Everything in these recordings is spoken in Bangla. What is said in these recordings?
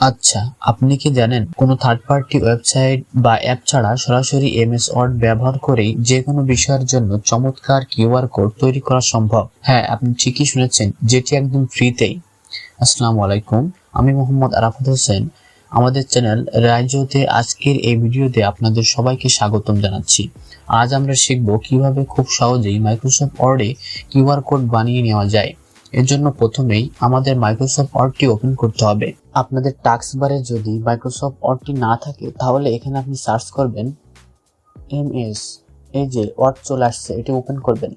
আচ্ছা, আপনি কি জানেন কোনো থার্ড পার্টি ওয়েবসাইট বা অ্যাপ ছাড়া সরাসরি এমএস ওয়ার্ড ব্যবহার করেই যে কোনো বিষয়ের জন্য চমৎকার কিউআর কোড তৈরি করা সম্ভব? হ্যাঁ, আপনি ঠিকই শুনেছেন, যেটি একদম ফ্রিতেই। আসসালামু আলাইকুম, আমি মোহাম্মদ আরাফাত হোসেন। আমাদের চ্যানেল রাইজোতে আজকের এই ভিডিওতে আপনাদের সবাইকে স্বাগতম জানাচ্ছি। আজ আমরা শিখব কিভাবে খুব সহজেই মাইক্রোসফট ওয়ার্ডে কিউআর কোড বানিয়ে নেওয়া যায়। এর জন্য প্রথমেই আমাদের মাইক্রোসফট ওয়ার্ডটি ওপেন করতে হবে। আপনাদের টাস্ক বারে যদি মাইক্রোসফট ওয়ার্ডটি না থাকে তাহলে এখানে আপনি সার্চ করবেন এমএস। এই যে ওয়ার্ড চলে আসছে, এটি ওপেন করবেন।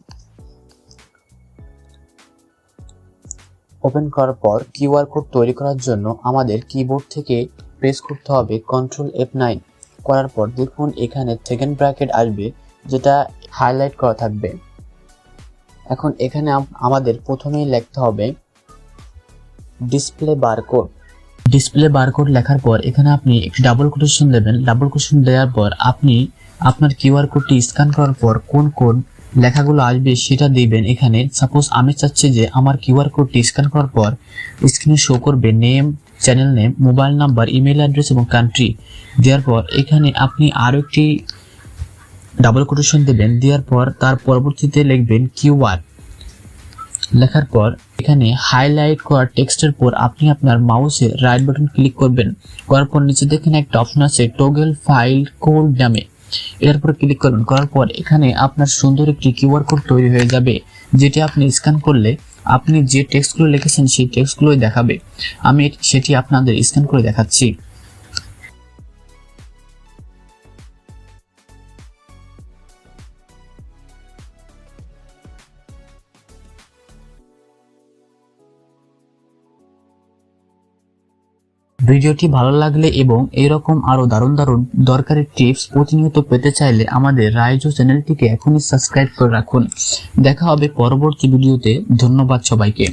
ওপেন করার পর কিউআর কোড তৈরি করার জন্য আমাদের কিবোর্ড থেকে প্রেস করতে হবে কন্ট্রোল F9। করার পর দেখুন এখানে সেকেন্ড ব্র্যাকেট আসবে, যেটা হাইলাইট করা থাকবে। এখন এখানে আমাদের প্রথমেই লিখতে হবে ডিসপ্লে বারকোড। ডিসপ্লে বারকোড লেখার পর এখানে আপনি একটি ডাবল কোটেশন দেবেন। ডাবল কোটেশন দেওয়ার পর আপনি আপনার কিউআর কোডটি স্ক্যান করার পর কোন কোড লেখাগুলো আসবে সেটা দিবেন। এখানে সাপোজ আমি চাচ্ছি যে আমার কিউআর কোডটি স্ক্যান করার পর স্ক্রিনে শো করবে name, channel name, mobile number, email address এবং কান্ট্রি। দেওয়ার পর এখানে আপনি আরো একটি ডাবল কোটেশন দেবেন। দেওয়ার পর তার পরবর্তীতে লিখবেন কিউআর। লেখার পর এখানে হাইলাইট করা টেক্সটের পর আপনি আপনার মাউসের রাইট বাটন ক্লিক করবেন। করার পর নিচে দেখেন একটা অপশন আছে টগল ফাইল কোড নামে, এর উপর ক্লিক করবেন। করার পর এখানে আপনার সুন্দর একটি কিউআর কোড তৈরি হয়ে যাবে, যেটি আপনি স্ক্যান করলে আপনি যে টেক্সটগুলো লিখেছেন সেই টেক্সটগুলোই দেখাবে। আমি সেটি আপনাদের স্ক্যান করে দেখাচ্ছি। ভিডিওটি ভালো লাগলে এবং এরকম আরো দারুণ দরকারি টিপস প্রতিনিয়ত পেতে চাইলে আমাদের রাইজো চ্যানেলটিকে এখনই সাবস্ক্রাইব করে রাখুন। দেখা হবে পরবর্তী ভিডিওতে। ধন্যবাদ সবাইকে।